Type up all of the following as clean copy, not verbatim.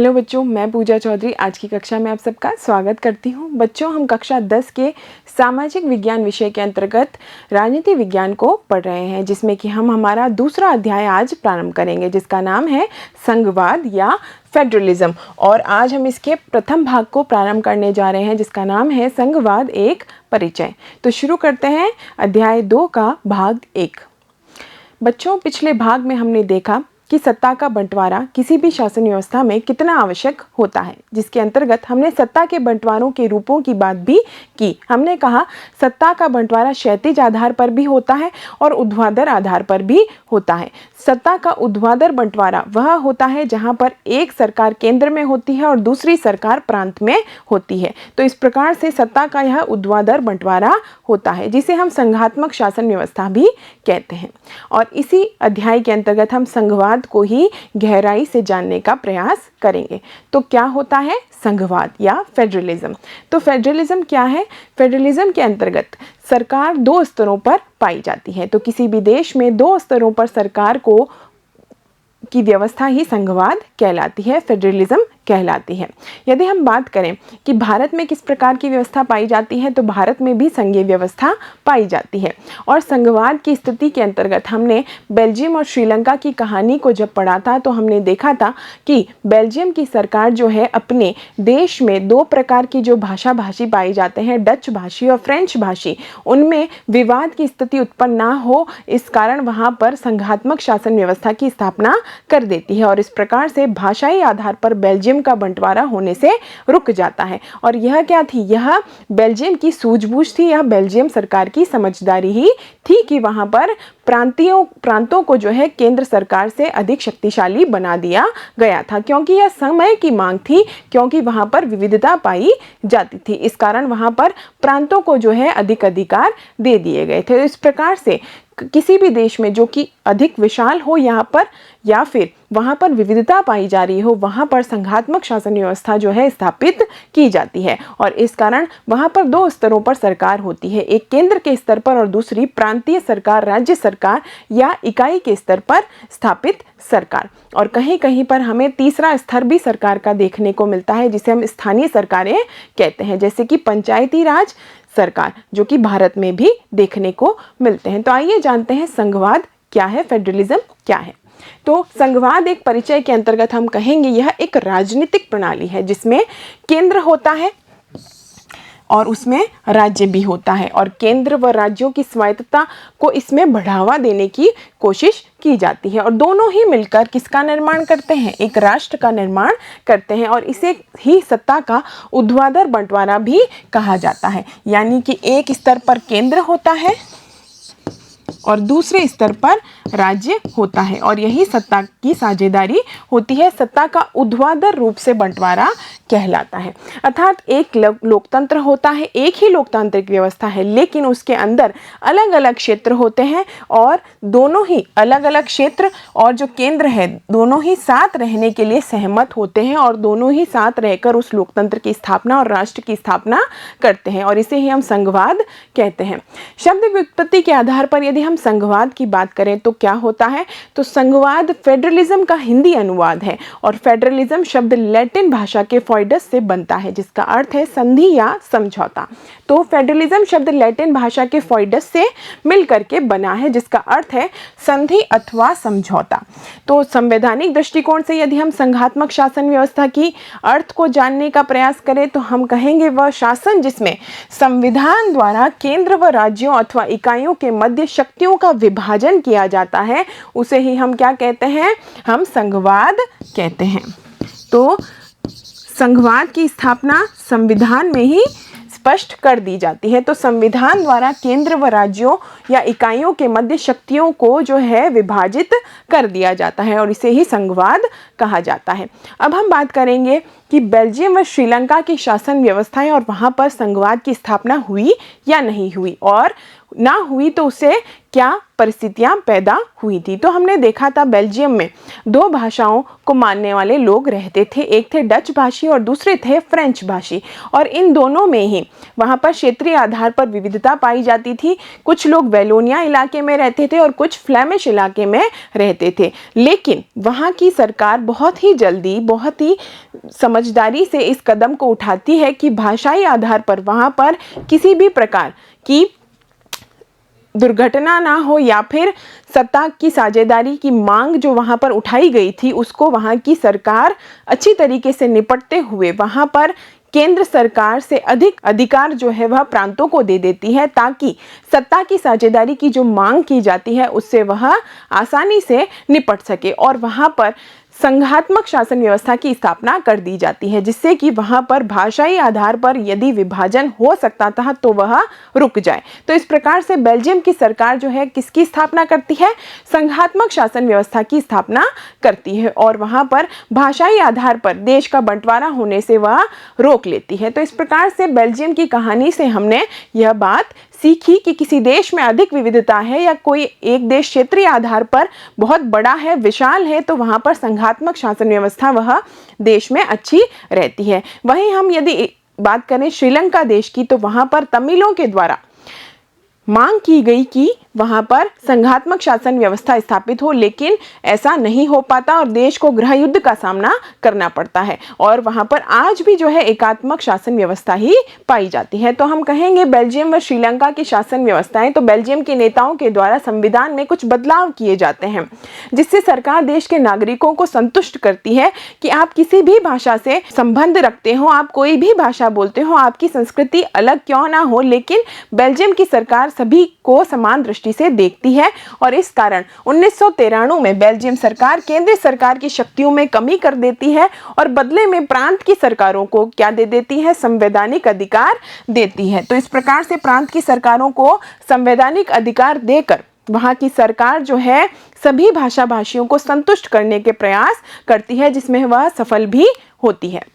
Hello बच्चों, मैं पूजा चौधरी आज की कक्षा में आप सबका स्वागत करती हूँ। बच्चों, हम कक्षा 10 के सामाजिक विज्ञान विषय के अंतर्गत राजनीति विज्ञान को पढ़ रहे हैं, जिसमें कि हम हमारा दूसरा अध्याय आज प्रारंभ करेंगे, जिसका नाम है संघवाद या फेडरलिज्म। और आज हम इसके प्रथम भाग को प्रारंभ करने जा रहे हैं, जिसका नाम है संघवाद एक परिचय। तो शुरू करते हैं अध्याय 2 का भाग 1। बच्चों, पिछले भाग में हमने देखा कि सत्ता का बंटवारा किसी भी शासन व्यवस्था में कितना आवश्यक होता है, जिसके अंतर्गत हमने सत्ता के बंटवारों के रूपों की बात भी की। हमने कहा सत्ता का बंटवारा क्षैतिज आधार पर भी होता है और ऊर्ध्वाधर आधार पर भी होता है। सत्ता का ऊर्ध्वाधर बंटवारा वह होता है जहां पर एक सरकार केंद्र में होती है और दूसरी सरकार प्रांत में होती है। तो इस प्रकार से सत्ता का यह ऊर्ध्वाधर बंटवारा होता है, जिसे हम संघात्मक शासन व्यवस्था भी कहते हैं। और इसी अध्याय के अंतर्गत हम संघवाद को ही गहराई से जानने का प्रयास करेंगे। तो क्या होता है संघवाद या फेडरलिज्म? तो फेडरलिज्म क्या है? फेडरलिज्म के अंतर्गत सरकार 2 स्तरों पर पाई जाती है। तो किसी भी देश में 2 स्तरों पर सरकार की व्यवस्था ही संघवाद कहलाती है, फेडरलिज्म कहलाती है। यदि हम बात करें कि भारत में किस प्रकार की व्यवस्था पाई जाती है, तो भारत में भी संघीय व्यवस्था पाई जाती है। और संघवाद की स्थिति के अंतर्गत हमने बेल्जियम और श्रीलंका की कहानी को जब पढ़ा था, तो हमने देखा था कि बेल्जियम की सरकार जो है अपने देश में 2 प्रकार की जो भाषी पाए जाते हैं, डच भाषी और फ्रेंच भाषी, उनमें विवाद की स्थिति उत्पन्न ना हो, इस कारण वहाँ पर संघात्मक शासन व्यवस्था की स्थापना कर देती है। और इस प्रकार से भाषाई आधार पर बेल्जियम का बंटवारा होने से रुक जाता है। और यह क्या थी? यह बेल्जियम की सूझबूझ थी, यह बेल्जियम सरकार की समझदारी ही थी कि वहां पर प्रांतों को जो है केंद्र सरकार से अधिक शक्तिशाली बना दिया गया था, क्योंकि यह समय की मांग थी, क्योंकि वहां पर विविधता पाई जाती थी। इस कारण वहां पर प्रांतों को जो है अधिक अधिकार दे दिए गए थे। इस प्रकार से किसी भी देश में जो कि अधिक विशाल हो यहाँ पर, या फिर वहाँ पर विविधता पाई जा रही हो, वहाँ पर संघात्मक शासन व्यवस्था जो है स्थापित की जाती है। और इस कारण वहाँ पर 2 स्तरों पर सरकार होती है, एक केंद्र के स्तर पर और दूसरी प्रांतीय सरकार, राज्य सरकार या इकाई के स्तर पर स्थापित सरकार। और कहीं कहीं पर हमें तीसरा स्तर भी सरकार का देखने को मिलता है, जिसे हम स्थानीय सरकारें कहते हैं, जैसे कि पंचायती राज सरकार, जो कि भारत में भी देखने को मिलते हैं। तो आइए जानते हैं संघवाद क्या है, फेडरलिज्म क्या है। तो संघवाद एक परिचय के अंतर्गत हम कहेंगे यह एक राजनीतिक प्रणाली है, जिसमें केंद्र होता है और उसमें राज्य भी होता है, और केंद्र व राज्यों की स्वायत्तता को इसमें बढ़ावा देने की कोशिश की जाती है। और दोनों ही मिलकर किसका निर्माण करते हैं? एक राष्ट्र का निर्माण करते हैं। और इसे ही सत्ता का ऊर्ध्वाधर बंटवारा भी कहा जाता है, यानी कि एक स्तर पर केंद्र होता है और दूसरे स्तर पर राज्य होता है, और यही सत्ता की साझेदारी होती है। सत्ता का ऊर्ध्वाधर रूप से बंटवारा कहलाता है। अर्थात एक लोकतंत्र होता है, एक ही लोकतांत्रिक व्यवस्था है, लेकिन उसके अंदर अलग अलग क्षेत्र होते हैं, और दोनों ही अलग अलग क्षेत्र और जो केंद्र है, दोनों ही साथ रहने के लिए सहमत होते हैं, और दोनों ही साथ रहकर उस लोकतंत्र की स्थापना और राष्ट्र की स्थापना करते हैं, और इसे ही हम संघवाद कहते हैं। शब्द व्युत्पत्ति के आधार पर यदि हम संघवाद की बात करें तो क्या होता है? तो संघवाद फेडरलिज्म का हिंदी अनुवाद है, और फेडरलिज्म शब्द लैटिन भाषा के फॉइडस से बनता है, जिसका अर्थ है संधि या समझौता। तो फेडरलिज्म शब्द लैटिन भाषा के फॉइडस से मिलकर के बना है, जिसका अर्थ है संधि अथवा समझौता। तो संवैधानिक दृष्टिकोण से यदि हम संघात्मक शासन व्यवस्था की अर्थ को जानने का प्रयास करें, तो हम कहेंगे वह शासन जिसमें संविधान द्वारा केंद्र व राज्यों अथवा इकाइयों के मध्य शक्तियों का विभाजन किया जाता है, उसे ही हम क्या कहते हैं? हम संघवाद कहते हैं। तो संघवाद की स्थापना संविधान में ही स्पष्ट कर दी जाती है। तो संविधान द्वारा केंद्र व राज्यों या इकाइयों के मध्य शक्तियों को जो है विभाजित कर दिया जाता है, और इसे ही संघवाद कहा जाता है। अब हम बात करेंगे कि बेल्जियम व श्रीलंका की शासन व्यवस्थाएं और वहां पर संघवाद की स्थापना हुई या नहीं हुई, और ना हुई तो उसे क्या परिस्थितियां पैदा हुई थी। तो हमने देखा था बेल्जियम में दो भाषाओं को मानने वाले लोग रहते थे, एक थे डच भाषी और दूसरे थे फ्रेंच भाषी, और इन दोनों में ही वहाँ पर क्षेत्रीय आधार पर विविधता पाई जाती थी। कुछ लोग वेलोनिया इलाके में रहते थे और कुछ फ्लेमिश इलाके में रहते थे, लेकिन वहाँ की सरकार बहुत ही जल्दी, बहुत ही समझदारी से इस कदम को उठाती है कि भाषाई आधार पर वहाँ पर किसी भी प्रकार की दुर्घटना ना हो या फिर सत्ता की साझेदारी की मांग जो वहाँ पर उठाई गई थी उसको वहाँ की सरकार अच्छी तरीके से निपटते हुए वहाँ पर केंद्र सरकार से अधिक अधिकार जो है वह प्रांतों को दे देती है, ताकि सत्ता की साझेदारी की जो मांग की जाती है उससे वह आसानी से निपट सके और वहाँ पर संघात्मक शासन व्यवस्था की स्थापना कर दी जाती है, जिससे कि वहां पर भाषाई आधार पर यदि विभाजन हो सकता था तो वह रुक जाए। तो इस प्रकार से बेल्जियम की सरकार जो है किसकी स्थापना करती है, संघात्मक शासन व्यवस्था की स्थापना करती है और वहां पर भाषाई आधार पर देश का बंटवारा होने से वह रोक लेती है। तो इस प्रकार से बेल्जियम की कहानी से हमने यह बात सीखी कि किसी देश में अधिक विविधता है या कोई एक देश क्षेत्रीय आधार पर बहुत बड़ा है, विशाल है, तो वहां पर संघात्मक शासन व्यवस्था वह देश में अच्छी रहती है। वहीं हम यदि बात करें श्रीलंका देश की, तो वहां पर तमिलों के द्वारा मांग की गई कि वहां पर संघात्मक शासन व्यवस्था स्थापित हो, लेकिन ऐसा नहीं हो पाता और देश को गृह युद्ध का सामना करना पड़ता है और वहां पर आज भी जो है एकात्मक शासन व्यवस्था ही पाई जाती है। तो हम कहेंगे बेल्जियम व श्रीलंका की शासन व्यवस्थाएं, तो बेल्जियम के नेताओं के द्वारा संविधान में कुछ बदलाव किए जाते हैं, जिससे सरकार देश के नागरिकों को संतुष्ट करती है कि आप किसी भी भाषा से संबंध रखते हो, आप कोई भी भाषा बोलते हो, आपकी संस्कृति अलग क्यों ना हो, लेकिन बेल्जियम की सरकार सभी को समान दृष्टि से देखती है और इस कारण 1993 में बेल्जियम सरकार केंद्रीय सरकार की शक्तियों में कमी कर देती है और बदले में प्रांत की सरकारों को क्या दे देती है, संवैधानिक अधिकार देती है। तो इस प्रकार से प्रांत की सरकारों को संवैधानिक अधिकार देकर वहां की सरकार जो है सभी भाषा भाषियों को संतुष्ट करने के प्रयास करती है, जिसमें वह सफल भी होती है।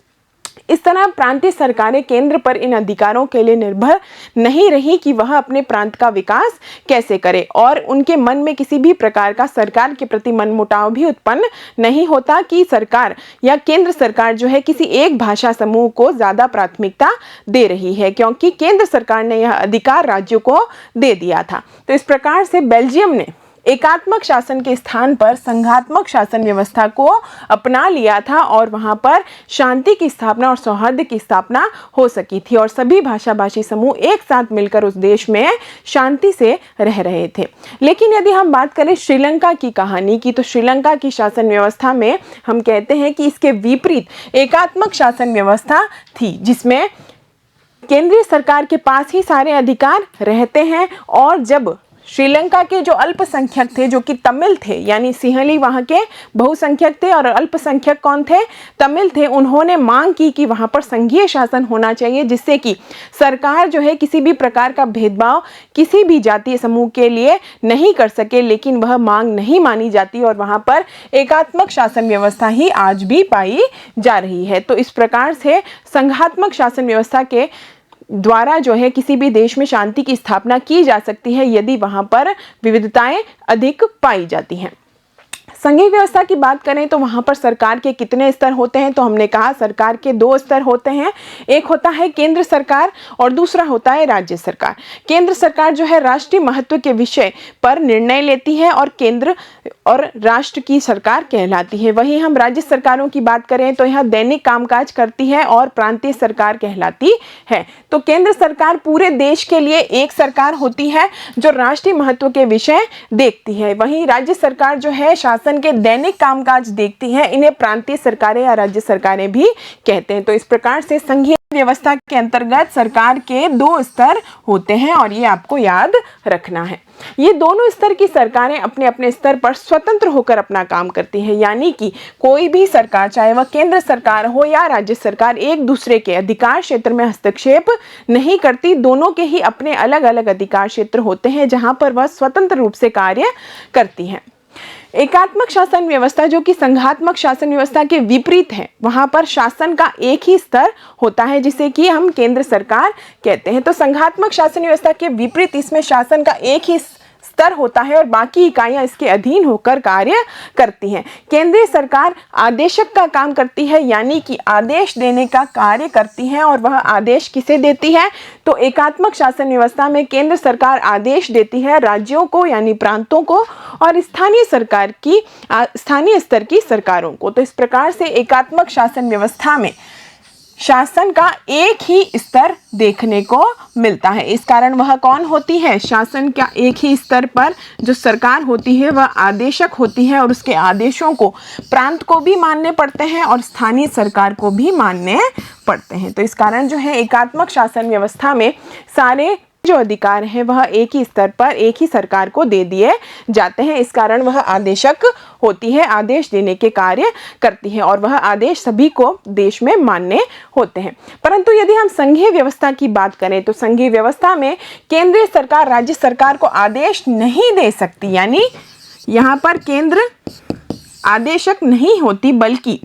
इस तरह प्रांतीय सरकारें केंद्र पर इन अधिकारों के लिए निर्भर नहीं रही कि वह अपने प्रांत का विकास कैसे करे और उनके मन में किसी भी प्रकार का सरकार के प्रति मनमुटाव भी उत्पन्न नहीं होता कि सरकार या केंद्र सरकार जो है किसी एक भाषा समूह को ज़्यादा प्राथमिकता दे रही है, क्योंकि केंद्र सरकार ने यह अधिकार राज्यों को दे दिया था। तो इस प्रकार से बेल्जियम ने एकात्मक शासन के स्थान पर संघात्मक शासन व्यवस्था को अपना लिया था और वहां पर शांति की स्थापना और सौहार्द की स्थापना हो सकी थी और सभी भाषा भाषी समूह एक साथ मिलकर उस देश में शांति से रह रहे थे। लेकिन यदि हम बात करें श्रीलंका की कहानी की, तो श्रीलंका की शासन व्यवस्था में हम कहते हैं कि इसके विपरीत एकात्मक शासन व्यवस्था थी, जिसमें केंद्रीय सरकार के पास ही सारे अधिकार रहते हैं और जब श्रीलंका के जो अल्पसंख्यक थे जो कि तमिल थे, यानी सिंहली वहाँ के बहुसंख्यक थे और अल्पसंख्यक कौन थे, तमिल थे, उन्होंने मांग की कि वहाँ पर संघीय शासन होना चाहिए, जिससे कि सरकार जो है किसी भी प्रकार का भेदभाव किसी भी जातीय समूह के लिए नहीं कर सके। लेकिन वह मांग नहीं मानी जाती और वहाँ पर एकात्मक शासन व्यवस्था ही आज भी पाई जा रही है। तो इस प्रकार से संघात्मक शासन व्यवस्था के द्वारा जो है किसी भी देश में शांति की स्थापना की जा सकती है यदि वहां पर विविधताएं अधिक पाई जाती हैं। संघीय व्यवस्था की बात करें तो वहां पर सरकार के कितने स्तर होते हैं, तो हमने कहा सरकार के दो स्तर होते हैं, एक होता है केंद्र सरकार और दूसरा होता है राज्य सरकार। केंद्र सरकार जो है राष्ट्रीय महत्व के विषय पर निर्णय लेती है और केंद्र और राष्ट्र की सरकार कहलाती है। वहीं हम राज्य सरकारों की बात करें तो यह दैनिक कामकाज करती है और प्रांतीय सरकार कहलाती है। तो केंद्र सरकार पूरे देश के लिए एक सरकार होती है जो राष्ट्रीय महत्व के विषय देखती है, वहीं राज्य सरकार जो है शासन के दैनिक कामकाज देखती है। इन्हें प्रांतीय सरकारें या राज्य सरकारें भी कहते हैं। तो इस प्रकार से संघीय व्यवस्था के अंतर्गत सरकार के दो स्तर होते हैं और ये आपको याद रखना है। ये दोनों स्तर की सरकारें अपने अपने स्तर पर स्वतंत्र होकर अपना काम करती हैं, यानी कि कोई भी सरकार, चाहे वह केंद्र सरकार हो या राज्य सरकार, एक दूसरे के अधिकार क्षेत्र में हस्तक्षेप नहीं करती। दोनों के ही अपने अलग अलग अधिकार क्षेत्र होते हैं जहां पर वह स्वतंत्र रूप से कार्य करती हैं। एकात्मक शासन व्यवस्था जो कि संघात्मक शासन व्यवस्था के विपरीत है, वहां पर शासन का एक ही स्तर होता है जिसे कि हम केंद्र सरकार कहते हैं। तो संघात्मक शासन व्यवस्था के विपरीत इसमें शासन का एक ही स्तर होता है और बाकी इकाइयां इसके अधीन होकर कार्य करती हैं। केंद्रीय सरकार आदेशक का काम करती है, यानी कि आदेश देने का कार्य करती है। और वह आदेश किसे देती है? तो एकात्मक शासन व्यवस्था में केंद्र सरकार आदेश देती है राज्यों को यानी प्रांतों को और स्थानीय स्तर की सरकारों को। तो इस प्रकार से एकात्मक शासन व्यवस्था में शासन का एक ही स्तर देखने को मिलता है। इस कारण वह कौन होती है? शासन का एक ही स्तर पर जो सरकार होती है वह आदेशक होती है और उसके आदेशों को प्रांत को भी मानने पड़ते हैं और स्थानीय सरकार को भी मानने पड़ते हैं। तो इस कारण जो है एकात्मक शासन व्यवस्था में सारे जो अधिकार हैं वह एक ही स्तर पर एक ही सरकार को दे दिए जाते हैं। इस कारण वह आदेशक होती है, आदेश देने के कार्य करती है और वह आदेश सभी को देश में मान्य होते हैं। परंतु यदि हम संघीय व्यवस्था की बात करें तो संघीय व्यवस्था में केंद्रीय सरकार राज्य सरकार को आदेश नहीं दे सकती, यानी यहाँ पर केंद्र आदेशक नहीं होती बल्कि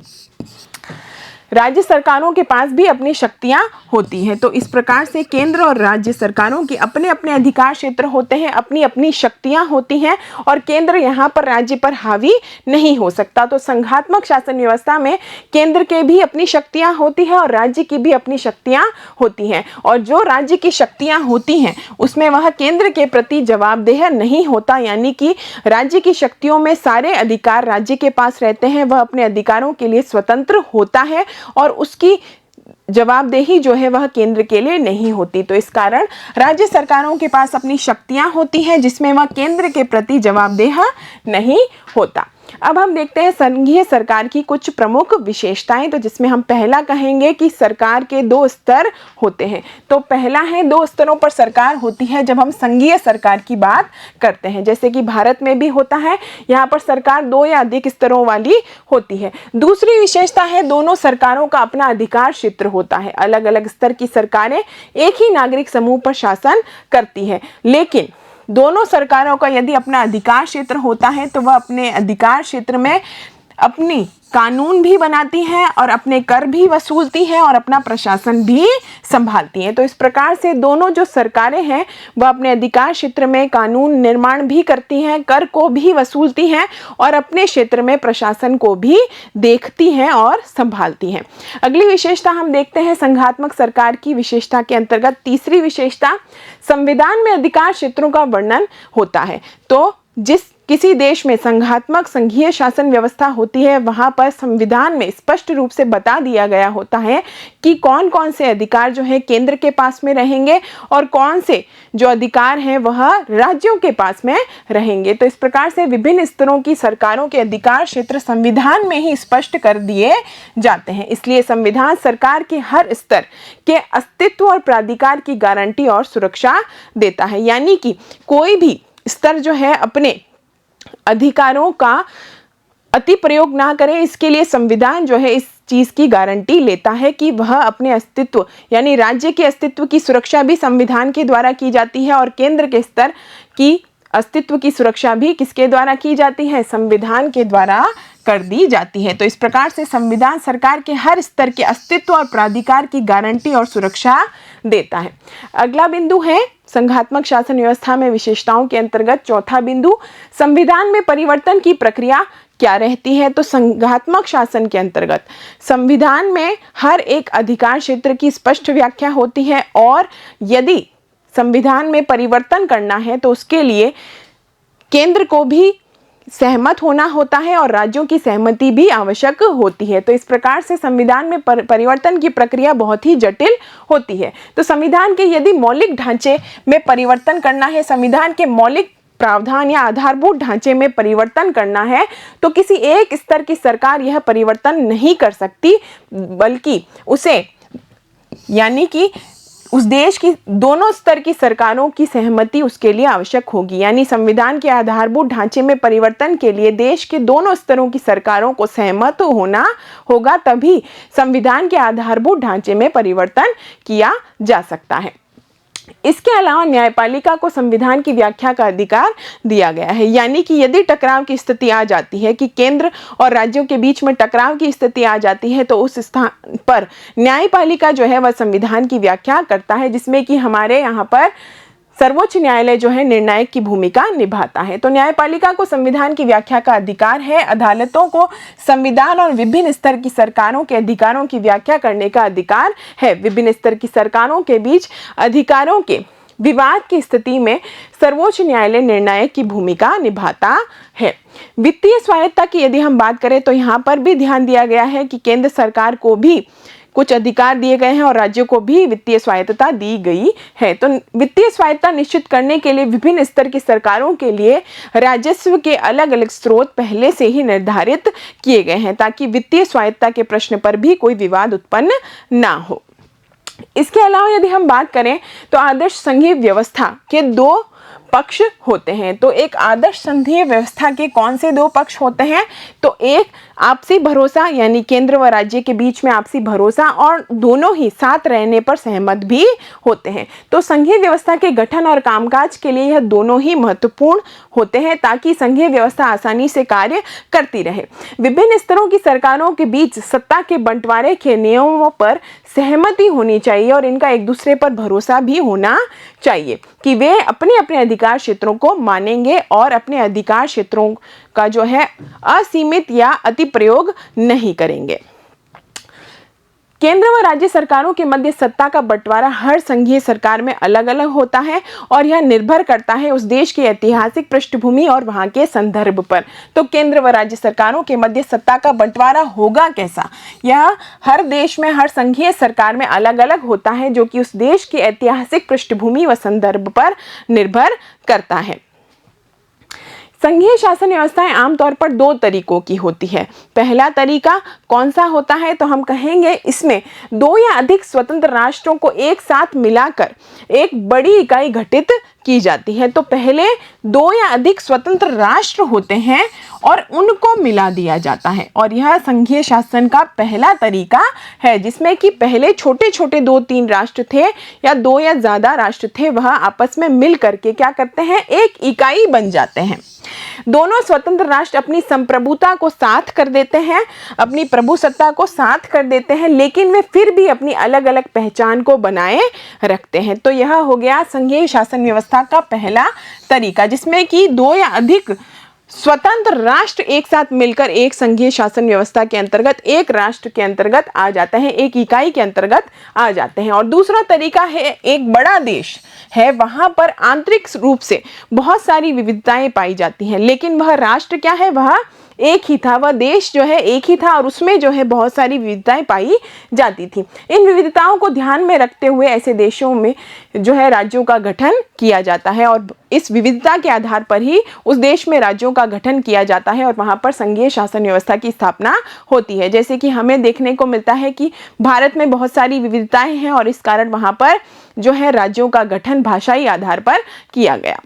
राज्य सरकारों के पास भी अपनी शक्तियां होती हैं। तो इस प्रकार से केंद्र और राज्य सरकारों के अपने अपने अधिकार क्षेत्र होते हैं, अपनी अपनी शक्तियां होती हैं और केंद्र यहाँ पर राज्य पर हावी नहीं हो सकता। तो संघात्मक शासन व्यवस्था में केंद्र के भी अपनी शक्तियां होती हैं और राज्य की भी अपनी शक्तियां होती हैं और जो राज्य की शक्तियां होती हैं उसमें वह केंद्र के प्रति जवाबदेह नहीं होता, यानी कि राज्य की शक्तियों में सारे अधिकार राज्य के पास रहते हैं, वह अपने अधिकारों के लिए स्वतंत्र होता है और उसकी जवाबदेही जो है वह केंद्र के लिए नहीं होती। तो इस कारण राज्य सरकारों के पास अपनी शक्तियां होती हैं जिसमें वह केंद्र के प्रति जवाबदेह नहीं होता। अब हम देखते हैं संघीय सरकार की कुछ प्रमुख विशेषताएं। तो जिसमें हम पहला कहेंगे कि सरकार के 2 स्तर होते हैं। तो पहला है 2 स्तरों पर सरकार होती है जब हम संघीय सरकार की बात करते हैं, जैसे कि भारत में भी होता है। यहाँ पर सरकार 2 या अधिक स्तरों वाली होती है। दूसरी विशेषता है दोनों सरकारों का अपना अधिकार क्षेत्र होता है। अलग अलग स्तर की सरकारें एक ही नागरिक समूह पर शासन करती है, लेकिन दोनों सरकारों का यदि अपना अधिकार क्षेत्र होता है तो वह अपने अधिकार क्षेत्र में अपनी कानून भी बनाती हैं और अपने कर भी वसूलती हैं और अपना प्रशासन भी संभालती हैं। तो इस प्रकार से दोनों जो सरकारें हैं वह अपने अधिकार क्षेत्र में कानून निर्माण भी करती हैं, कर को भी वसूलती हैं और अपने क्षेत्र में प्रशासन को भी देखती हैं और संभालती हैं। अगली विशेषता हम देखते हैं संघात्मक सरकार की विशेषता के अंतर्गत तीसरी विशेषता, संविधान में अधिकार क्षेत्रों का वर्णन होता है। तो जिस किसी देश में संघात्मक संघीय शासन व्यवस्था होती है वहां पर संविधान में स्पष्ट रूप से बता दिया गया होता है कि कौन कौन से अधिकार जो है केंद्र के पास में रहेंगे और कौन से जो अधिकार हैं वह राज्यों के पास में रहेंगे। तो इस प्रकार से विभिन्न स्तरों की सरकारों के अधिकार क्षेत्र संविधान में ही स्पष्ट कर दिए जाते हैं। इसलिए संविधान सरकार के हर स्तर के अस्तित्व और प्राधिकार की गारंटी और सुरक्षा देता है, यानी कि कोई भी स्तर जो है अपने अधिकारों का अति प्रयोग ना करे, इसके लिए संविधान जो है इस चीज की गारंटी लेता है कि वह अपने अस्तित्व यानी राज्य के अस्तित्व की सुरक्षा भी संविधान के द्वारा की जाती है और केंद्र के स्तर की अस्तित्व की सुरक्षा भी किसके द्वारा की जाती है? संविधान के द्वारा कर दी जाती है। तो इस प्रकार से संविधान सरकार के हर स्तर के अस्तित्व और प्राधिकार की गारंटी और सुरक्षा देता है। अगला बिंदु है संघात्मक शासन व्यवस्था में विशेषताओं के अंतर्गत चौथा बिंदु, संविधान में परिवर्तन की प्रक्रिया क्या रहती है? तो संघात्मक शासन के अंतर्गत संविधान में हर एक अधिकार क्षेत्र की स्पष्ट व्याख्या होती है और यदि संविधान में परिवर्तन करना है तो उसके लिए केंद्र को भी सहमत होना होता है और राज्यों की सहमति भी आवश्यक होती है। तो इस प्रकार से संविधान में परिवर्तन की प्रक्रिया बहुत ही जटिल होती है। तो संविधान के यदि मौलिक ढांचे में परिवर्तन करना है, संविधान के मौलिक प्रावधान या आधारभूत ढांचे में परिवर्तन करना है तो किसी एक स्तर की सरकार यह परिवर्तन नहीं कर सकती, बल्कि उसे यानी कि उस देश की दोनों स्तर की सरकारों की सहमति उसके लिए आवश्यक होगी। यानी संविधान के आधारभूत ढांचे में परिवर्तन के लिए देश के दोनों स्तरों की सरकारों को सहमत होना होगा, तभी संविधान के आधारभूत ढांचे में परिवर्तन किया जा सकता है। इसके अलावा न्यायपालिका को संविधान की व्याख्या का अधिकार दिया गया है, यानी कि यदि टकराव की स्थिति आ जाती है कि केंद्र और राज्यों के बीच में टकराव की स्थिति आ जाती है, तो उस स्थान पर न्यायपालिका जो है वह संविधान की व्याख्या करता है, जिसमें कि हमारे यहाँ पर सर्वोच्च न्यायालय जो है निर्णायक की भूमिका निभाता है। तो न्यायपालिका को संविधान की व्याख्या का अधिकार है। अदालतों को संविधान और विभिन्न स्तर की सरकारों के अधिकारों की व्याख्या करने का अधिकार है। विभिन्न स्तर की सरकारों के बीच अधिकारों के विवाद की स्थिति में सर्वोच्च न्यायालय निर्णायक की भूमिका निभाता है। वित्तीय स्वायत्तता की यदि हम बात करें तो यहाँ पर भी ध्यान दिया गया है कि केंद्र सरकार को भी कुछ अधिकार दिए गए हैं और राज्यों को भी वित्तीय स्वायत्तता दी गई है। तो वित्तीय स्वायत्तता निश्चित करने के लिए विभिन्न स्तर की सरकारों के लिए राजस्व के अलग अलग स्रोत पहले से ही निर्धारित किए गए हैं, ताकि वित्तीय स्वायत्तता के प्रश्न पर भी कोई विवाद उत्पन्न ना हो। इसके अलावा यदि हम बात करें तो आदर्श संघीय व्यवस्था के दो पक्ष होते हैं। तो एक आदर्श संघीय व्यवस्था के कौन से दो पक्ष होते हैं? तो एक आपसी भरोसा, यानी केंद्र व राज्य के बीच में आपसी भरोसा, और दोनों ही साथ रहने पर सहमत भी होते हैं। तो संघीय व्यवस्था के गठन और कामकाज के लिए यह दोनों ही महत्वपूर्ण होते हैं, ताकि संघीय व्यवस्था आसानी से कार्य करती रहे। विभिन्न स्तरों की सरकारों के बीच सत्ता के बंटवारे के नियमों पर सहमति होनी चाहिए और इनका एक दूसरे पर भरोसा भी होना चाहिए कि वे अपने अपने अधिकार क्षेत्रों को मानेंगे और अपने अधिकार क्षेत्रों का जो है असीमित या अति प्रयोग नहीं करेंगे। केंद्र व राज्य सरकारों के मध्य सत्ता का बंटवारा हर संघीय सरकार में अलग अलग होता है और यह निर्भर करता है उस देश की ऐतिहासिक पृष्ठभूमि और वहां के संदर्भ पर। तो केंद्र व राज्य सरकारों के मध्य सत्ता का बंटवारा होगा कैसा? यह हर देश में हर संघीय सरकार में अलग अलग होता है, जो कि उस देश की ऐतिहासिक पृष्ठभूमि व संदर्भ पर निर्भर करता है। संघीय शासन व्यवस्थाएं आमतौर पर दो तरीकों की होती है। पहला तरीका कौन सा होता है? तो हम कहेंगे इसमें दो या अधिक स्वतंत्र राष्ट्रों को एक साथ मिलाकर एक बड़ी इकाई गठित की जाती है। तो पहले दो या अधिक स्वतंत्र राष्ट्र होते हैं और उनको मिला दिया जाता है, और यह संघीय शासन का पहला तरीका है, जिसमें कि पहले छोटे छोटे 2-3 राष्ट्र थे या 2 या ज्यादा राष्ट्र थे, वह आपस में मिल करके क्या करते हैं? एक इकाई बन जाते हैं। दोनों स्वतंत्र राष्ट्र अपनी संप्रभुता को साथ कर देते हैं, अपनी प्रभुसत्ता को साथ कर देते हैं, लेकिन वे फिर भी अपनी अलग अलग पहचान को बनाए रखते हैं। तो यह हो गया संघीय शासन व्यवस्था का पहला तरीका, जिसमें कि 2 या अधिक स्वतंत्र राष्ट्र एक साथ मिलकर एक संघीय शासन व्यवस्था के अंतर्गत, एक राष्ट्र के अंतर्गत आ जाते हैं, एक इकाई के अंतर्गत आ जाते हैं। और दूसरा तरीका है, एक बड़ा देश है, वहां पर आंतरिक रूप से बहुत सारी विविधताएं पाई जाती हैं, लेकिन वह राष्ट्र क्या है? वह एक ही था, वह देश जो है एक ही था और उसमें जो है बहुत सारी विविधताएं पाई जाती थी। इन विविधताओं को ध्यान में रखते हुए ऐसे देशों में जो है राज्यों का गठन किया जाता है और इस विविधता के आधार पर ही उस देश में राज्यों का गठन किया जाता है और वहां पर संघीय शासन व्यवस्था की स्थापना होती है। जैसे कि हमें देखने को मिलता है कि भारत में बहुत सारी विविधताएं हैं और इस कारण वहां पर जो है राज्यों का गठन भाषाई आधार पर किया गया।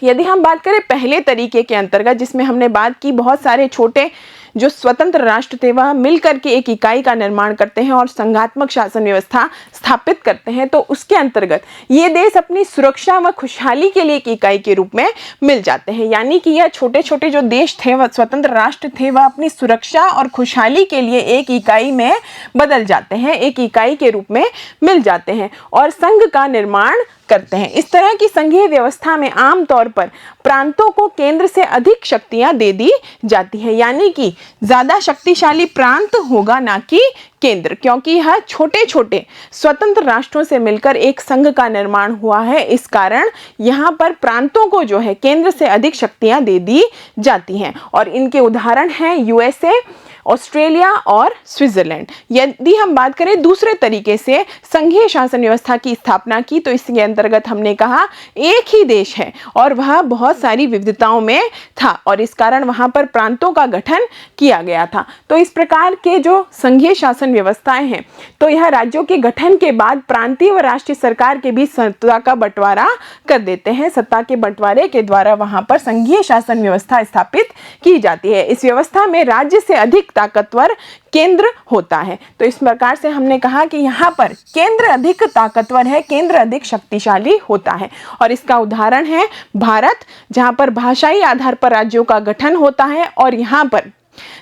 यदि हम बात करें पहले तरीके के अंतर्गत, जिसमें हमने बात की बहुत सारे छोटे जो स्वतंत्र राष्ट्र थे वह मिलकर के एक इकाई का निर्माण करते हैं और संघात्मक शासन व्यवस्था स्थापित करते हैं, तो उसके अंतर्गत ये देश अपनी सुरक्षा व खुशहाली के लिए एक इकाई के रूप में मिल जाते हैं। यानी कि यह छोटे छोटे जो देश थे, वह स्वतंत्र राष्ट्र थे, वह अपनी सुरक्षा और खुशहाली के लिए एक इकाई में बदल जाते हैं, एक इकाई के रूप में मिल जाते हैं और संघ का निर्माण करते हैं। इस तरह की संघीय व्यवस्था में आमतौर पर प्रांतों को केंद्र से अधिक शक्तियां दे दी जाती है, यानी कि ज्यादा शक्तिशाली प्रांत होगा ना कि केंद्र, क्योंकि यह छोटे छोटे स्वतंत्र राष्ट्रों से मिलकर एक संघ का निर्माण हुआ है। इस कारण यहाँ पर प्रांतों को जो है केंद्र से अधिक शक्तियां दे दी जाती हैं और इनके उदाहरण हैं यूएसए, ऑस्ट्रेलिया और स्विट्जरलैंड। यदि हम बात करें दूसरे तरीके से संघीय शासन व्यवस्था की स्थापना की, तो इसके अंतर्गत हमने कहा एक ही देश है और वह बहुत सारी विविधताओं में था और इस कारण वहां पर प्रांतों का गठन किया गया था। तो इस प्रकार के जो संघीय शासन व्यवस्थाएं हैं, तो यह राज्यों के गठन के बाद प्रांतीय व राष्ट्रीय सरकार के बीच सत्ता का बंटवारा कर देते हैं। सत्ता के बंटवारे के द्वारा वहां पर संघीय शासन व्यवस्था स्थापित की जाती है। इस व्यवस्था में राज्य से अधिक ताकतवर केंद्र होता है। तो इस प्रकार से हमने कहा कि यहाँ पर केंद्र अधिक ताकतवर है, केंद्र अधिक शक्तिशाली होता है। और इसका उदाहरण है भारत, जहाँ पर भाषाई आधार पर राज्यों का गठन होता है और यहाँ पर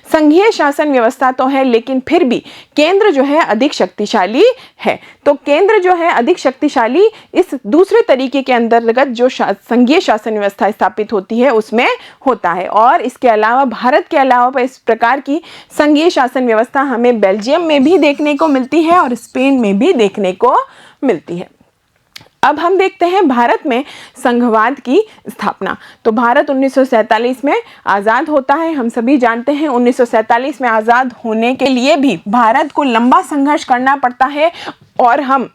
संघीय शासन व्यवस्था तो है, लेकिन फिर भी केंद्र जो है अधिक शक्तिशाली है। तो केंद्र जो है अधिक शक्तिशाली इस दूसरे तरीके के अंतर्गत जो संघीय शासन व्यवस्था स्थापित होती है उसमें होता है। और इसके अलावा भारत के अलावा इस प्रकार की संघीय शासन व्यवस्था हमें बेल्जियम में भी देखने को मिलती है और स्पेन में भी देखने को मिलती है। अब हम देखते हैं भारत में संघवाद की स्थापना। तो भारत 1947 में आज़ाद होता है। हम सभी जानते हैं 1947 में आज़ाद होने के लिए भी भारत को लंबा संघर्ष करना पड़ता है और हम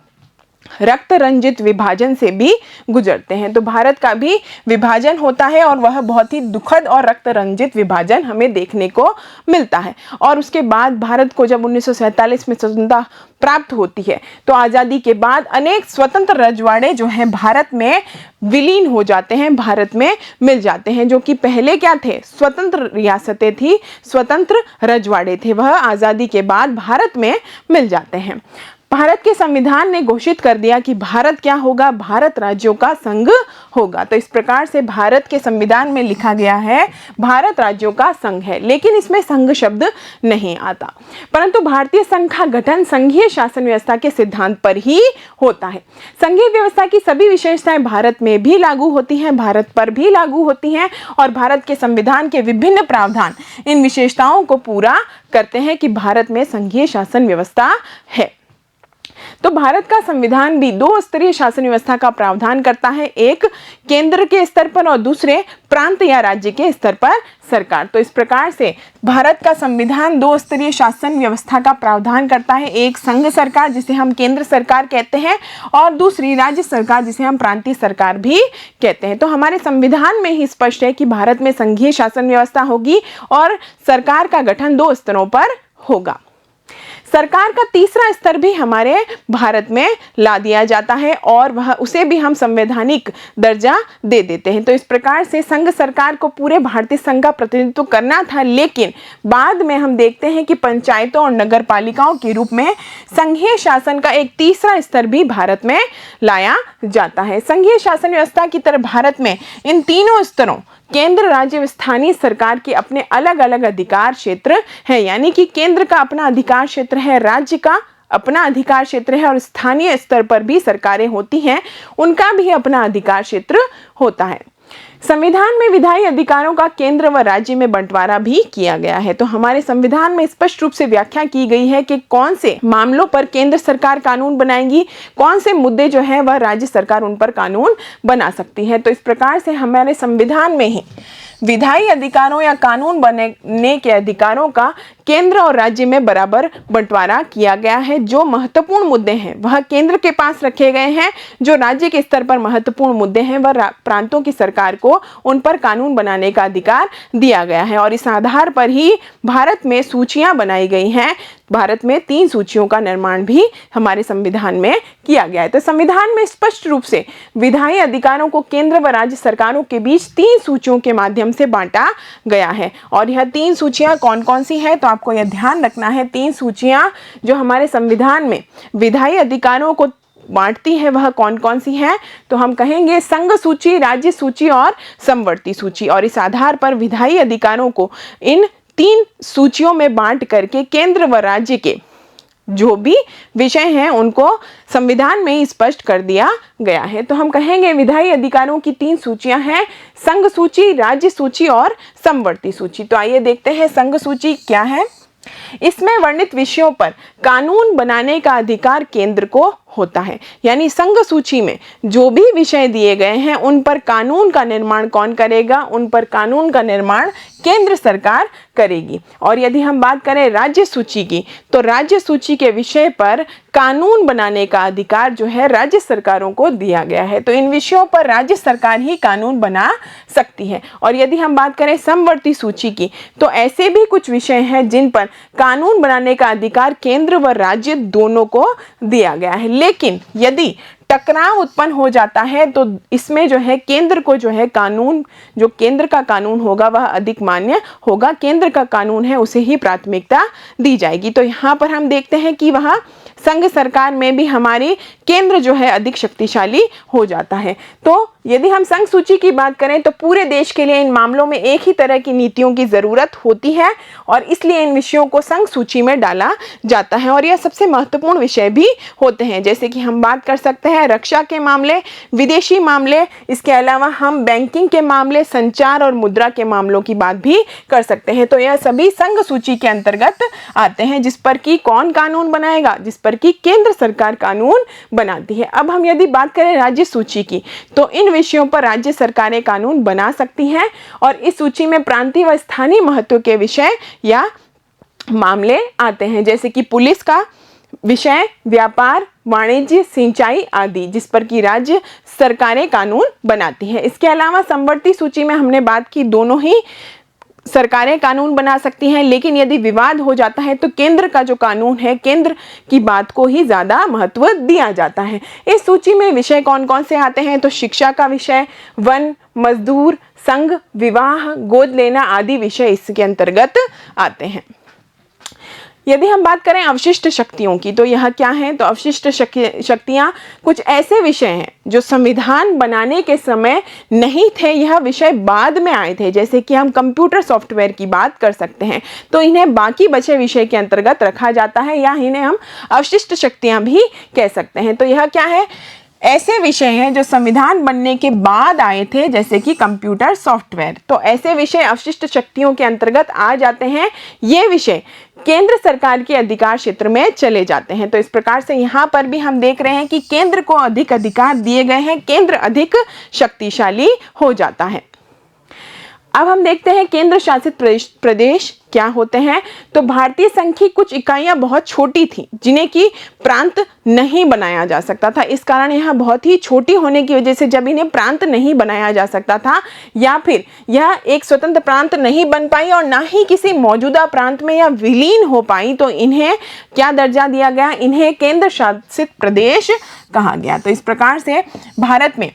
रक्त रंजित विभाजन से भी गुजरते हैं। तो भारत का भी विभाजन होता है और वह बहुत ही दुखद और रक्त रंजित विभाजन हमें देखने को मिलता है। और उसके बाद भारत को जब 1947 में स्वतंत्रता प्राप्त होती है तो आज़ादी के बाद अनेक स्वतंत्र रजवाड़े जो हैं भारत में विलीन हो जाते हैं, भारत में मिल जाते हैं। जो कि पहले क्या थे, स्वतंत्र रियासतें थी, स्वतंत्र रजवाड़े थे, वह आज़ादी के बाद भारत में मिल जाते हैं। भारत के संविधान ने घोषित कर दिया कि भारत क्या होगा, भारत राज्यों का संघ होगा। तो इस प्रकार से भारत के संविधान में लिखा गया है भारत राज्यों का संघ है, लेकिन इसमें संघ शब्द नहीं आता। परंतु भारतीय संघ का गठन संघीय शासन व्यवस्था के सिद्धांत पर ही होता है। संघीय व्यवस्था की सभी विशेषताएं भारत में भी लागू होती हैं, भारत पर भी लागू होती हैं और भारत के संविधान के विभिन्न प्रावधान इन विशेषताओं को पूरा करते हैं कि भारत में संघीय शासन व्यवस्था है। तो भारत का संविधान भी दो स्तरीय शासन व्यवस्था का प्रावधान करता है, एक केंद्र के स्तर पर और दूसरे प्रांत या राज्य के स्तर पर सरकार। तो इस प्रकार से भारत का संविधान दो स्तरीय शासन व्यवस्था का प्रावधान करता है, एक संघ सरकार जिसे हम केंद्र सरकार कहते हैं और दूसरी राज्य सरकार जिसे हम प्रांतीय सरकार भी कहते हैं। तो हमारे संविधान में ही स्पष्ट है कि भारत में संघीय शासन व्यवस्था होगी और सरकार का गठन दो स्तरों पर होगा। सरकार का तीसरा स्तर भी हमारे भारत में ला दिया जाता है और वह उसे भी हम संवैधानिक दर्जा दे देते हैं। तो इस प्रकार से संघ सरकार को पूरे भारतीय संघ का प्रतिनिधित्व करना था, लेकिन बाद में हम देखते हैं कि पंचायतों और नगर पालिकाओं के रूप में संघीय शासन का एक तीसरा स्तर भी भारत में लाया जाता है। संघीय शासन व्यवस्था की तरह भारत में इन तीनों स्तरों केंद्र, राज्य, स्थानीय सरकार के अपने अलग अलग अधिकार क्षेत्र है, यानी कि केंद्र का अपना अधिकार क्षेत्र है, राज्य का अपना अधिकार क्षेत्र है और स्थानीय स्तर पर भी सरकारें होती हैं, उनका भी अपना अधिकार क्षेत्र होता है। संविधान में विधायी अधिकारों का केंद्र व राज्य में बंटवारा भी किया गया है। तो हमारे संविधान में स्पष्ट रूप से व्याख्या की गई है कि कौन से मामलों पर केंद्र सरकार कानून बनाएगी, कौन से मुद्दे जो है वह राज्य सरकार उन पर कानून बना सकती है। तो इस प्रकार से हमारे संविधान में ही विधायी अधिकारों या कानून बनाने के अधिकारों का केंद्र और राज्य में बराबर बंटवारा किया गया है। जो महत्वपूर्ण मुद्दे हैं वह केंद्र के पास रखे गए हैं, जो राज्य के स्तर पर महत्वपूर्ण मुद्दे हैं वह प्रांतों की सरकार को उन पर कानून बनाने का अधिकार दिया गया है। और इस आधार पर ही भारत में सूचियां बनाई गई हैं। भारत में 3 सूचियों का निर्माण भी हमारे संविधान में किया गया है। तो संविधान में स्पष्ट रूप से विधायी अधिकारों को केंद्र व राज्य सरकारों के बीच 3 सूचियों के माध्यम से बांटा गया है। और यह 3 सूचियां कौन कौन सी है, तो आपको यह ध्यान रखना है 3 सूचियां जो हमारे संविधान में विधायी अधिकारों को बांटती है वह कौन कौन सी है। तो हम कहेंगे संघ सूची, राज्य सूची और समवर्ती सूची। और इस आधार पर विधायी अधिकारों को इन 3 सूचियों में बांट करके केंद्र व राज्य के जो भी विषय हैं उनको संविधान में ही स्पष्ट कर दिया गया है। तो हम कहेंगे विधायी अधिकारों की 3 सूचियां हैं, संघ सूची, राज्य सूची और समवर्ती सूची। तो आइए देखते हैं संघ सूची क्या है। इसमें वर्णित विषयों पर कानून बनाने का अधिकार केंद्र को होता है, यानी संघ सूची में जो भी विषय दिए गए हैं उन पर कानून का निर्माण कौन करेगा, उन पर कानून का निर्माण केंद्र सरकार करेगी। और यदि हम बात करें राज्य सूची की, तो राज्य सूची के विषय पर कानून बनाने का अधिकार जो है राज्य सरकारों को दिया गया है। तो इन विषयों पर राज्य सरकार ही कानून बना सकती है। और यदि हम बात करें समवर्ती सूची की, तो ऐसे भी कुछ विषय हैं जिन पर कानून बनाने का अधिकार केंद्र व राज्य दोनों को दिया गया है। लेकिन यदि टकराव उत्पन्न हो जाता है तो इसमें जो है केंद्र को जो है कानून, जो केंद्र का कानून होगा वह अधिक मान्य होगा, केंद्र का कानून है उसे ही प्राथमिकता दी जाएगी। तो यहाँ पर हम देखते हैं कि वह संघ सरकार में भी हमारी केंद्र जो है अधिक शक्तिशाली हो जाता है। तो यदि हम संघ सूची की बात करें तो पूरे देश के लिए इन मामलों में एक ही तरह की नीतियों की ज़रूरत होती है और इसलिए इन विषयों को संघ सूची में डाला जाता है और यह सबसे महत्वपूर्ण विषय भी होते हैं। जैसे कि हम बात कर सकते हैं रक्षा के मामले, विदेशी मामले, इसके अलावा हम बैंकिंग के मामले, संचार और मुद्रा के मामलों की बात भी कर सकते हैं। तो यह सभी संघ सूची के अंतर्गत आते हैं, जिस पर कि कौन कानून बनाएगा, जिस पर कि केंद्र सरकार कानून बनाती है। अब हम यदि बात करें राज्य सूची की तो इन विषयों पर राज्य सरकारें कानून बना सकती हैं और इस सूची में प्रांतीय व स्थानीय महत्व के विषय या मामले आते हैं, जैसे कि पुलिस का विषय, व्यापार, वाणिज्य, सिंचाई आदि, जिस पर कि राज्य सरकारें कानून बनाती है। इसके अलावा समवर्ती सूची में हमने बात की दोनों ही सरकारें कानून बना सकती हैं, लेकिन यदि विवाद हो जाता है तो केंद्र का जो कानून है, केंद्र की बात को ही ज़्यादा महत्व दिया जाता है। इस सूची में विषय कौन कौन से आते हैं तो शिक्षा का विषय, वन, मजदूर, संघ, विवाह, गोद लेना आदि विषय इसके अंतर्गत आते हैं। यदि हम बात करें अवशिष्ट शक्तियों की तो यह क्या है, तो अवशिष्ट शक्तियां कुछ ऐसे विषय हैं जो संविधान बनाने के समय नहीं थे, यह विषय बाद में आए थे। जैसे कि हम कंप्यूटर सॉफ्टवेयर की बात कर सकते हैं, तो इन्हें बाकी बचे विषय के अंतर्गत रखा जाता है या इन्हें हम अवशिष्ट शक्तियां भी कह सकते हैं। तो यह क्या है, ऐसे विषय हैं जो संविधान बनने के बाद आए थे, जैसे कि कंप्यूटर सॉफ्टवेयर। तो ऐसे विषय अवशिष्ट शक्तियों के अंतर्गत आ जाते हैं। ये विषय केंद्र सरकार के अधिकार क्षेत्र में चले जाते हैं। तो इस प्रकार से यहाँ पर भी हम देख रहे हैं कि केंद्र को अधिक अधिकार दिए गए हैं, केंद्र अधिक शक्तिशाली हो जाता है। अब हम देखते हैं केंद्र शासित प्रदेश क्या होते हैं। तो भारतीय संघ की कुछ इकाइयां बहुत छोटी थी जिन्हें कि प्रांत नहीं बनाया जा सकता था। इस कारण यह बहुत ही छोटी होने की वजह से जब इन्हें प्रांत नहीं बनाया जा सकता था या फिर यह एक स्वतंत्र प्रांत नहीं बन पाई और ना ही किसी मौजूदा प्रांत में यह विलीन हो पाई, तो इन्हें क्या दर्जा दिया गया, इन्हें केंद्र शासित प्रदेश कहा गया। तो इस प्रकार से भारत में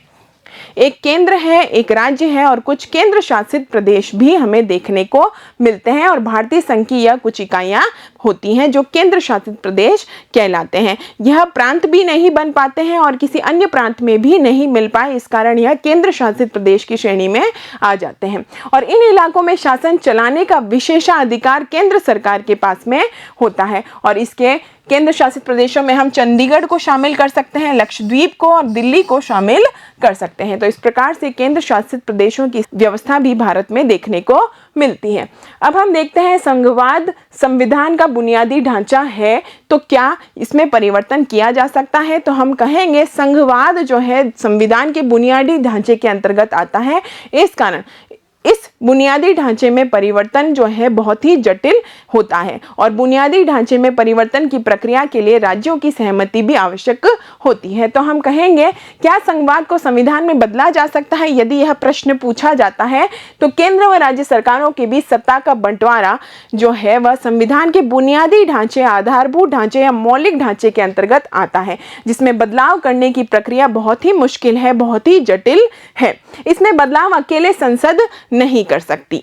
एक केंद्र है, एक राज्य है और कुछ केंद्र शासित प्रदेश भी हमें देखने को मिलते हैं और भारतीय संघ की यह कुछ इकाइयां होती हैं जो केंद्र शासित प्रदेश कहलाते हैं। यह प्रांत भी नहीं बन पाते हैं और किसी अन्य प्रांत में भी नहीं मिल पाए, इस कारण यह केंद्र शासित प्रदेश की श्रेणी में आ जाते हैं और इन इलाकों में शासन चलाने का विशेषाधिकार केंद्र सरकार के पास में होता है। और इसके केंद्र शासित प्रदेशों में हम चंडीगढ़ को शामिल कर सकते हैं, लक्षद्वीप को और दिल्ली को शामिल कर सकते हैं। तो इस प्रकार से केंद्र शासित प्रदेशों की व्यवस्था भी भारत में देखने को मिलती है। अब हम देखते हैं संघवाद संविधान का बुनियादी ढांचा है, तो क्या इसमें परिवर्तन किया जा सकता है, तो हम कहेंगे संघवाद जो है संविधान के बुनियादी ढांचे के अंतर्गत आता है। इस कारण इस बुनियादी ढांचे में परिवर्तन जो है बहुत ही जटिल होता है और बुनियादी ढांचे में परिवर्तन की प्रक्रिया के लिए राज्यों की सहमति भी आवश्यक होती है। तो हम कहेंगे क्या संघवाद को संविधान में बदला जा सकता है, यदि यह प्रश्न पूछा जाता है तो केंद्र व राज्य सरकारों के बीच सत्ता का बंटवारा जो है वह संविधान के बुनियादी ढांचे, आधारभूत ढांचे या मौलिक ढांचे के अंतर्गत आता है, जिसमें बदलाव करने की प्रक्रिया बहुत ही मुश्किल है, बहुत ही जटिल है। इसमें बदलाव अकेले संसद नहीं कर सकती।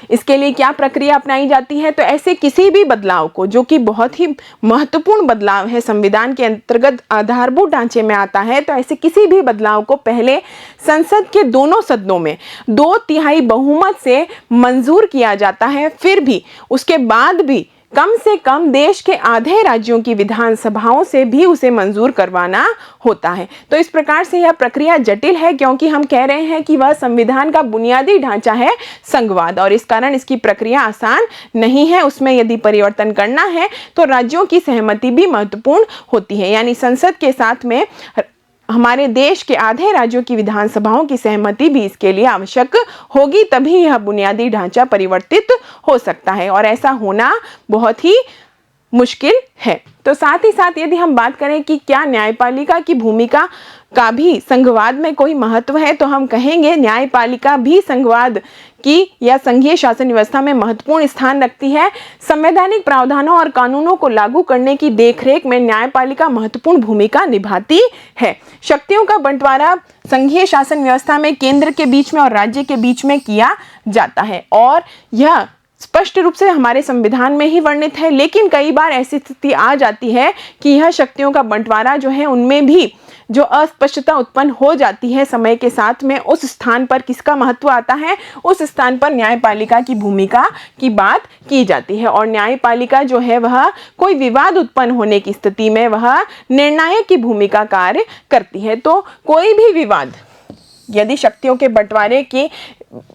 इसके लिए क्या प्रक्रिया अपनाई जाती है, तो ऐसे किसी भी बदलाव को जो कि बहुत ही महत्वपूर्ण बदलाव है, संविधान के अंतर्गत आधारभूत ढांचे में आता है, तो ऐसे किसी भी बदलाव को पहले संसद के दोनों सदनों में 2/3 बहुमत से मंजूर किया जाता है। फिर भी उसके बाद भी कम से कम देश के आधे राज्यों की विधानसभाओं से भी उसे मंजूर करवाना होता है। तो इस प्रकार से यह प्रक्रिया जटिल है क्योंकि हम कह रहे हैं कि वह संविधान का बुनियादी ढांचा है संघवाद और इस कारण इसकी प्रक्रिया आसान नहीं है। उसमें यदि परिवर्तन करना है तो राज्यों की सहमति भी महत्वपूर्ण होती है, यानी संसद के साथ में हमारे देश के आधे राज्यों की विधानसभाओं की सहमति भी इसके लिए आवश्यक होगी, तभी यह बुनियादी ढांचा परिवर्तित हो सकता है और ऐसा होना बहुत ही मुश्किल है। तो साथ ही साथ यदि हम बात करें कि क्या न्यायपालिका की भूमिका का भी संघवाद में कोई महत्व है, तो हम कहेंगे न्यायपालिका भी संघवाद की या संघीय शासन व्यवस्था में महत्वपूर्ण स्थान रखती है। संवैधानिक प्रावधानों और कानूनों को लागू करने की देखरेख में न्यायपालिका महत्वपूर्ण भूमिका निभाती है। शक्तियों का बंटवारा संघीय शासन व्यवस्था में केंद्र के बीच में और राज्य के बीच में किया जाता है और यह स्पष्ट रूप से हमारे संविधान में ही वर्णित है। लेकिन कई बार ऐसी स्थिति आ जाती है कि यह शक्तियों का बंटवारा जो है उनमें भी जो अस्पष्टता उत्पन्न हो जाती है समय के साथ में, उस स्थान पर किसका महत्व आता है, उस स्थान पर न्यायपालिका की भूमिका की बात की जाती है। और न्यायपालिका जो है वह कोई विवाद उत्पन्न होने की स्थिति में वह निर्णायक की भूमिका कार्य करती है। तो कोई भी विवाद यदि शक्तियों के बंटवारे के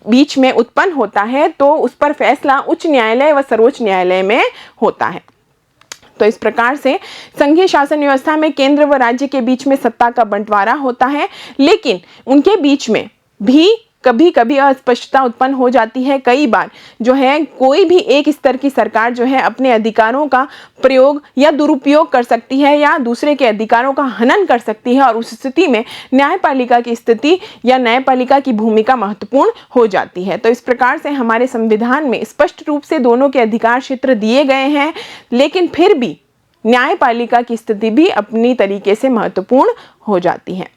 बीच में उत्पन्न होता है तो उस पर फैसला उच्च न्यायालय व सर्वोच्च न्यायालय में होता है। तो इस प्रकार से संघीय शासन व्यवस्था में केंद्र व राज्य के बीच में सत्ता का बंटवारा होता है, लेकिन उनके बीच में भी कभी कभी अस्पष्टता उत्पन्न हो जाती है। कई बार जो है कोई भी एक स्तर की सरकार जो है अपने अधिकारों का प्रयोग या दुरुपयोग कर सकती है या दूसरे के अधिकारों का हनन कर सकती है और उस स्थिति में न्यायपालिका की स्थिति या न्यायपालिका की भूमिका महत्वपूर्ण हो जाती है। तो इस प्रकार से हमारे संविधान में स्पष्ट रूप से दोनों के अधिकार क्षेत्र दिए गए हैं, लेकिन फिर भी न्यायपालिका की स्थिति भी अपनी तरीके से महत्वपूर्ण हो जाती है।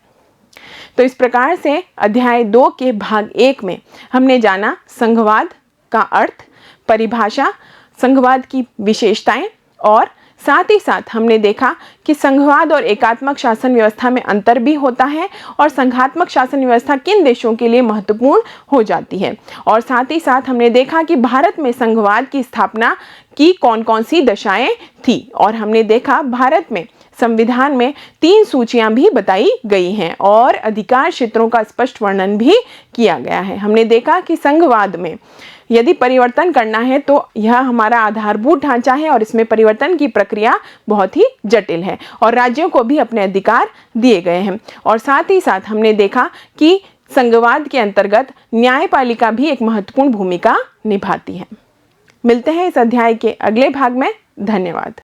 तो इस प्रकार से अध्याय 2 के भाग 1 में हमने जाना संघवाद का अर्थ, परिभाषा, संघवाद की विशेषताएं और साथ ही साथ हमने देखा कि संघवाद और एकात्मक शासन व्यवस्था में अंतर भी होता है और संघात्मक शासन व्यवस्था किन देशों के लिए महत्वपूर्ण हो जाती है। और साथ ही साथ हमने देखा कि भारत में संघवाद की स्थापना की कौन कौन सी दशाएं थी और हमने देखा भारत में संविधान में 3 सूचियां भी बताई गई हैं और अधिकार क्षेत्रों का स्पष्ट वर्णन भी किया गया है। हमने देखा कि संघवाद में यदि परिवर्तन करना है तो यह हमारा आधारभूत ढांचा है और इसमें परिवर्तन की प्रक्रिया बहुत ही जटिल है और राज्यों को भी अपने अधिकार दिए गए हैं। और साथ ही साथ हमने देखा कि संघवाद के अंतर्गत न्यायपालिका भी एक महत्वपूर्ण भूमिका निभाती है। मिलते हैं इस अध्याय के अगले भाग में। धन्यवाद।